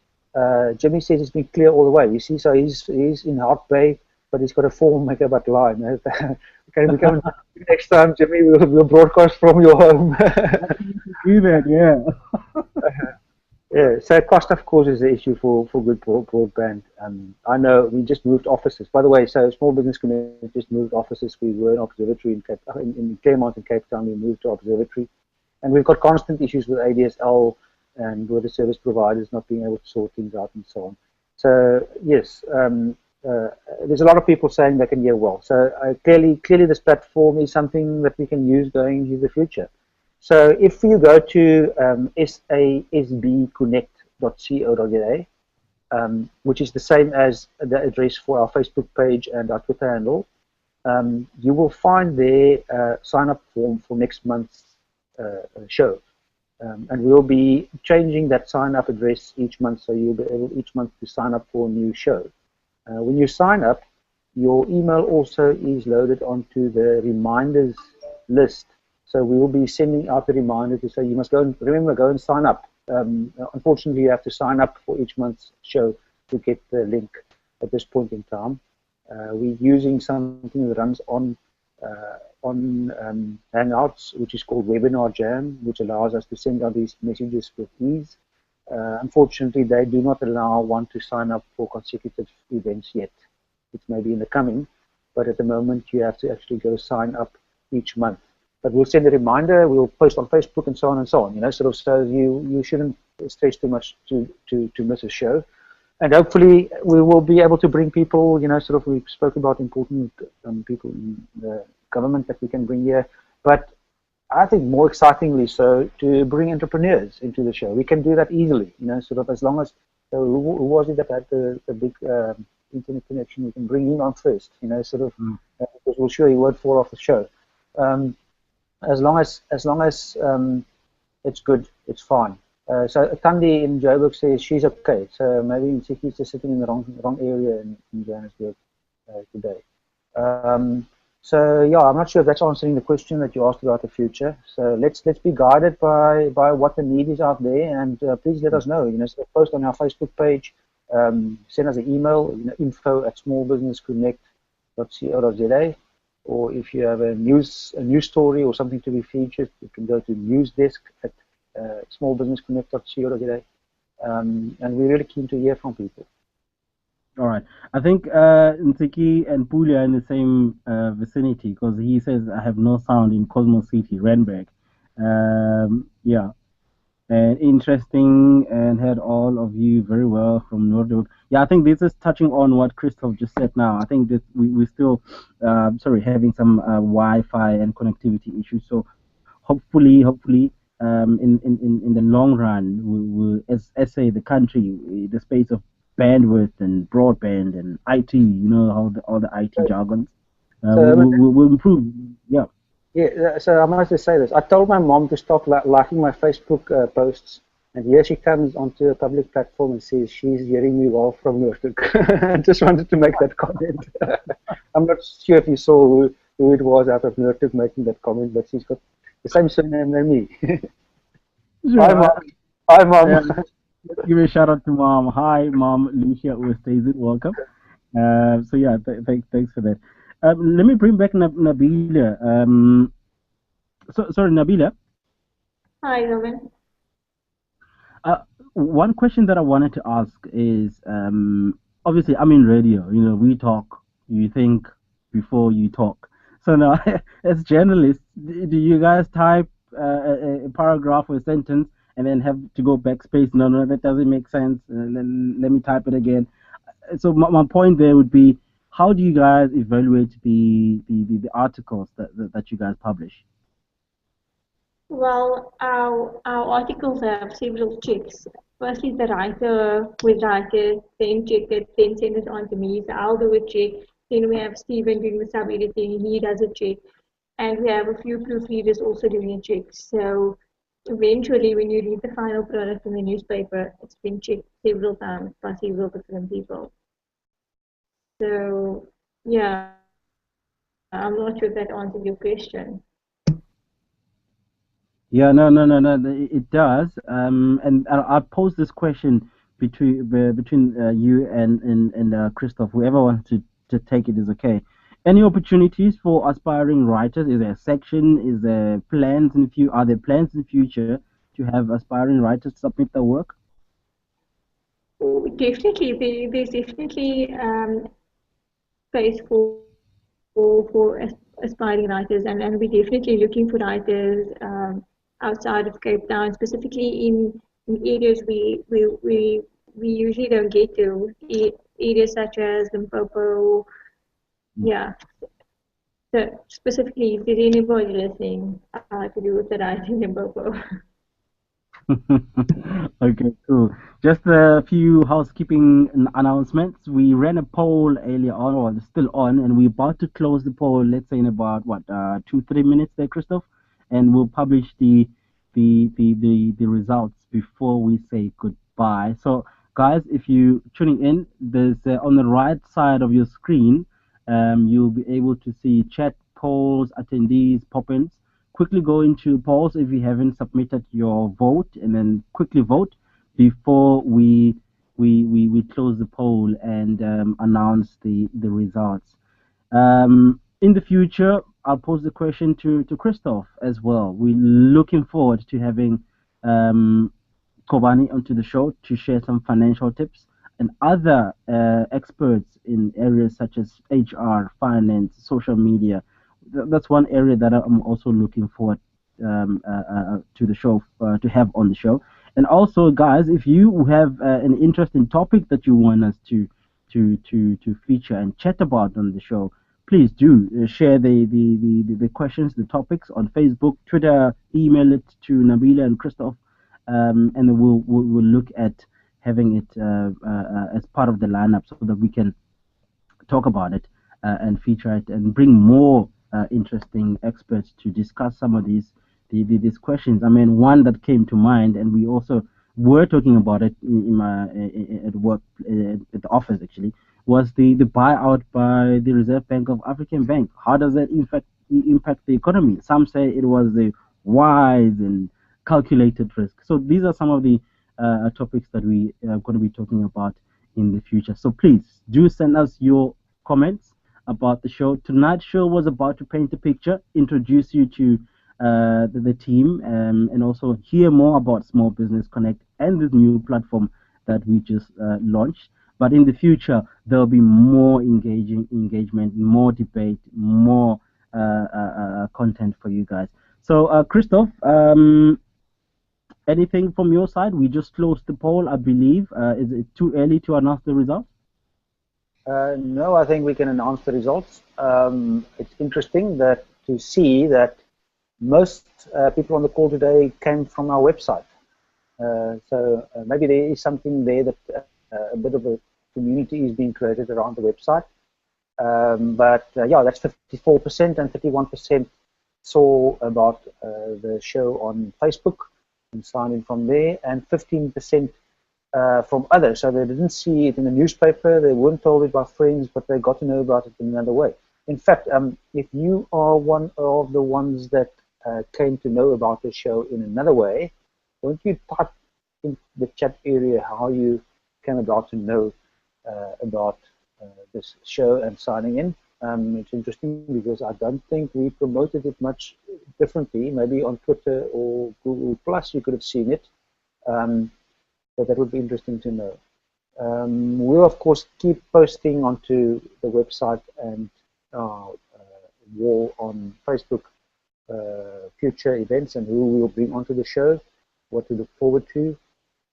Jimmy says it's been clear all the way. You see, so he's in Hart Bay, but he's got a 4 megabyte line. Okay, we come next time, Jimmy. We'll broadcast from your home. Do that, yeah. Yeah, so cost, of course, is the issue for good broadband. I know we just moved offices. By the way, so Small Business Connect just moved offices. We were in Observatory in Claremont and Cape Town. We moved to Observatory. And we've got constant issues with ADSL and with the service providers not being able to sort things out and so on. So, yes, there's a lot of people saying they can hear well. So clearly this platform is something that we can use going into the future. So if you go to sasbconnect.co.za, which is the same as the address for our Facebook page and our Twitter handle, you will find there a sign-up form for next month's show. And we'll be changing that sign-up address each month, so you'll be able each month to sign up for a new show. When you sign up, your email also is loaded onto the reminders list. So we will be sending out a reminder to say you must go and remember, go and sign up. Unfortunately, you have to sign up for each month's show. to get the link at this point in time. We're using something that runs on Hangouts, which is called Webinar Jam, which allows us to send out these messages with ease. Unfortunately, they do not allow one to sign up for consecutive events yet. It may be in the coming, but at the moment you have to actually go sign up each month. But we'll send a reminder, we'll post on Facebook and so on and so on, you know, sort of, so you shouldn't stress too much to miss a show. And hopefully we will be able to bring people, you know, sort of, we spoke about important people in the government that we can bring here, but I think more excitingly so, to bring entrepreneurs into the show. We can do that easily, you know, sort of, as long as, who was it that had the big internet connection, we can bring him on first, you know, sort of, because we're sure he won't fall off the show. As long as it's good, it's fine. So Thandi in Joburg says she's okay. So maybe Ntsiki's just sitting in the wrong area in Johannesburg today. So yeah, I'm not sure if that's answering the question that you asked about the future. So let's be guided by what the need is out there, and please let us know. You know, so post on our Facebook page, send us an email, you know, info@smallbusinessconnect.co.za, or if you have a news story or something to be featured, you can go to newsdesk@smallbusinessconnect.co.za, and we're really keen to hear from people. All right. I think Ntsiki and Puli are in the same vicinity, because he says I have no sound in Cosmos City, Randburg. Yeah. And interesting, and heard all of you very well from Noordhoek. Yeah, I think this is touching on what Christoph just said now. I think that we're still having some Wi-Fi and connectivity issues. So hopefully, in the long run, we'll, as say, the country, the space of bandwidth and broadband and IT, you know, all the IT jargons, will improve. Yeah. Yeah, so I must just say this. I told my mom to stop liking my Facebook posts, and here she comes onto a public platform and says she's hearing me well from Noordhoek. I just wanted to make that comment. I'm not sure if you saw who it was out of Noordhoek making that comment, but she's got the same surname than me. Sure. Hi, Mom. Hi, Mom. Let's give a shout out to Mom. Hi, Mom. Lucia Oosthuizen, welcome. So yeah, thanks for that. Let me bring back Nabila. Sorry, Nabila. Hi, Roman. One question that I wanted to ask is, obviously I'm in radio, you know, we talk, you think before you talk. So now, as journalists, do you guys type a paragraph or a sentence and then have to go backspace? No, that doesn't make sense. And then let me type it again. So my point there would be, how do you guys evaluate the articles that you guys publish? Well, our articles have several checks. Firstly, the writer will write it, then check it, then send it on to me. So I'll do a check. Then we have Stephen doing the sub-editing, he does a check. And we have a few proofreaders also doing a check. So eventually, when you read the final product in the newspaper, it's been checked several times by several different people. So, yeah, I'm not sure if that answers your question. Yeah, no, it does. And I'll pose this question between you and Christoph. Whoever wants to take it is okay. Any opportunities for aspiring writers? Is there a section? Is there plans in the Are there plans in the future to have aspiring writers submit their work? Oh, definitely, there's definitely space for aspiring writers, and we're definitely looking for writers outside of Cape Town, specifically in areas we usually don't get to, areas such as Limpopo. Yeah. So specifically, if there's anybody listening to do with the writing in Limpopo. Okay, cool. Just a few housekeeping announcements. We ran a poll earlier on, or it's still on, and we're about to close the poll. Let's say in about 2-3 minutes there, Christoph, and we'll publish the results before we say goodbye. So, guys, if you're tuning in, there's on the right side of your screen, you'll be able to see chat, polls, attendees, pop-ins. Quickly go into polls if you haven't submitted your vote, and then quickly vote before we we close the poll and announce the results. In the future, I'll pose the question to Christoph as well. We're looking forward to having Kobani onto the show to share some financial tips and other experts in areas such as HR, finance, social media. That's one area that I'm also looking forward to the show, to have on the show. And also, guys, if you have an interesting topic that you want us to feature and chat about on the show, please do share the questions, the topics on Facebook, Twitter, email it to Nabila and Christoph, and then we'll look at having it as part of the lineup so that we can talk about it and feature it and bring more interesting experts to discuss some of these questions. I mean, one that came to mind, and we also were talking about it in my at work at the office actually, was the buyout by the Reserve Bank of African Bank. How does that impact the economy? Some say it was a wise and calculated risk. So these are some of the topics that we are going to be talking about in the future. So please do send us your comments about the show. Tonight's show was about to paint a picture, introduce you to the team, and also hear more about Small Business Connect and this new platform that we just launched. But in the future, there'll be more engagement, more debate, more content for you guys. So, Christoph, anything from your side? We just closed the poll, I believe. Is it too early to announce the results? No, I think we can announce the results. It's interesting to see that most people on the call today came from our website. So maybe there is something there that a bit of a community is being created around the website. Yeah, that's 54%, and 31% saw about the show on Facebook and signed in from there, and 15% from others. So they didn't see it in the newspaper, they weren't told it by friends, but they got to know about it in another way. In fact, if you are one of the ones that came to know about the show in another way, won't you type in the chat area how you came about to know about this show and signing in? It's interesting because I don't think we promoted it much differently. Maybe on Twitter or Google Plus you could have seen it, but that would be interesting to know. We'll of course keep posting onto the website and our wall on Facebook future events and who we'll bring onto the show, what to look forward to.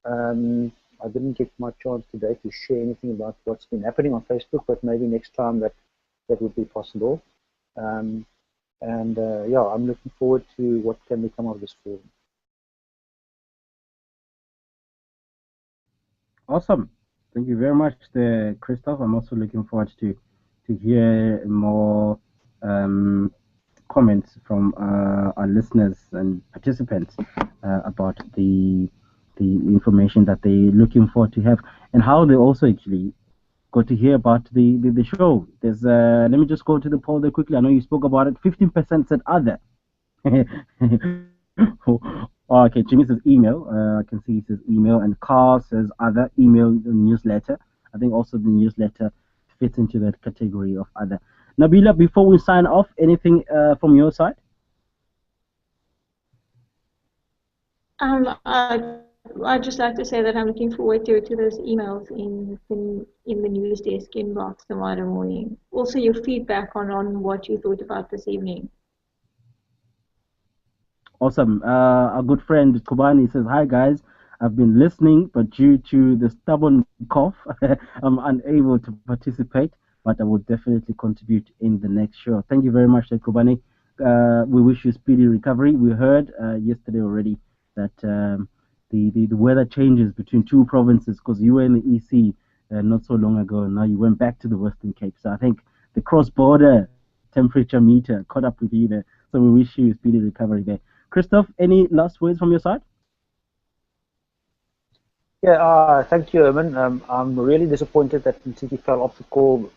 I didn't get my chance today to share anything about what's been happening on Facebook, but maybe next time that would be possible. Yeah, I'm looking forward to what can become of this forum. Awesome. Thank you very much, Christoph. I'm also looking forward to hear more comments from our listeners and participants about the information that they're looking forward to have and how they also actually got to hear about the show. There's let me just go to the poll there quickly. I know you spoke about it. 15% said other. Oh, okay, Jimmy says email. I can see he says email, and Carl says other, email, newsletter. I think also the newsletter fits into that category of other. Nabila, before we sign off, anything from your side? I'd just like to say that I'm looking forward to those emails in the news desk inbox tomorrow morning. Also, your feedback on what you thought about this evening. Awesome. Our good friend Kobani says, hi guys, I've been listening, but due to the stubborn cough, I'm unable to participate, but I will definitely contribute in the next show. Thank you very much, Kobani. We wish you speedy recovery. We heard yesterday already that the weather changes between two provinces, because you were in the EC not so long ago, and now you went back to the Western Cape. So I think the cross-border temperature meter caught up with you there. So we wish you speedy recovery there. Christoph, any last words from your side? Yeah, thank you, Herman. I'm really disappointed that Ntiki fell off the call.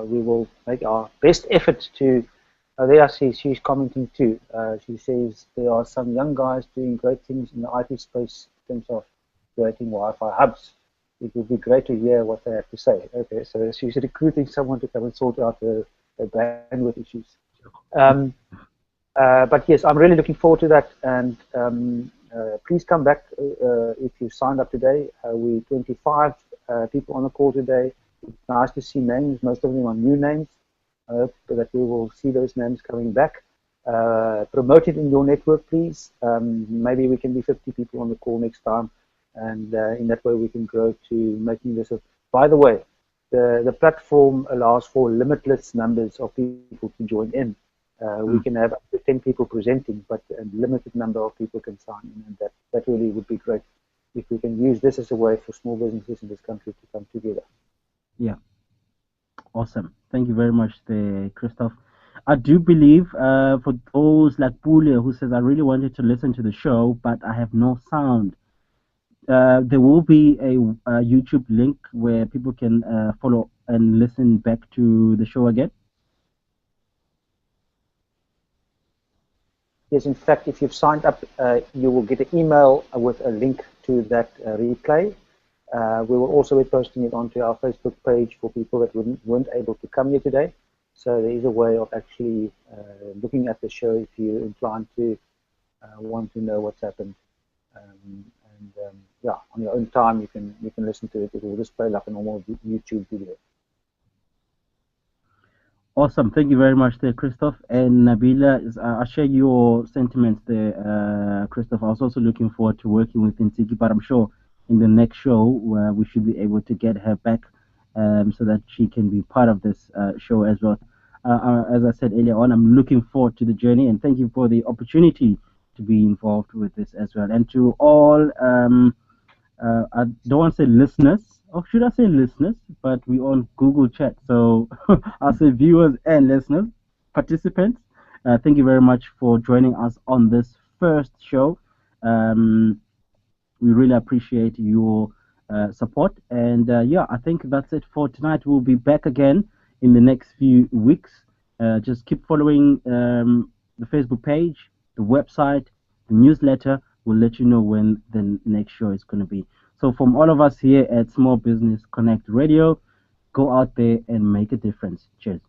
We will make our best effort to. There I see she's commenting too. She says there are some young guys doing great things in the IT space in terms of creating Wi-Fi hubs. it would be great to hear what they have to say. Okay, so she's recruiting someone to come and sort out the bandwidth issues. But yes, I'm really looking forward to that. And please come back if you signed up today. We 25 people on the call today. It's nice to see names. Most of them are new names. I hope that we will see those names coming back. Promote it in your network, please. Maybe we can be 50 people on the call next time. And in that way, we can grow to making this. By the way, the platform allows for limitless numbers of people to join in. We can have up to 10 people presenting, but a limited number of people can sign in, and that really would be great if we can use this as a way for small businesses in this country to come together. Yeah, awesome. Thank you very much, Christoph. I do believe for those like Pule who says, I really wanted to listen to the show, but I have no sound. There will be a YouTube link where people can follow and listen back to the show again. Yes, in fact, if you've signed up, you will get an email with a link to that replay. We will also be posting it onto our Facebook page for people that weren't able to come here today. So there is a way of actually looking at the show if you're inclined to want to know what's happened. Yeah, on your own time, you can listen to it. It will just play like a normal YouTube video. Awesome. Thank you very much there, Christoph. And Nabila, I share your sentiments there, Christoph. I was also looking forward to working with Ntiki, but I'm sure in the next show we should be able to get her back so that she can be part of this show as well. As I said earlier on, I'm looking forward to the journey, and thank you for the opportunity to be involved with this as well. And to all, I don't want to say listeners, or should I say listeners, but we're on Google Chat, so I'll say viewers and listeners, participants. Thank you very much for joining us on this first show. We really appreciate your support, and yeah, I think that's it for tonight. We'll be back again in the next few weeks. Just keep following the Facebook page, the website, the newsletter. We'll let you know when the next show is going to be. So from all of us here at Small Business Connect Radio, go out there and make a difference. Cheers.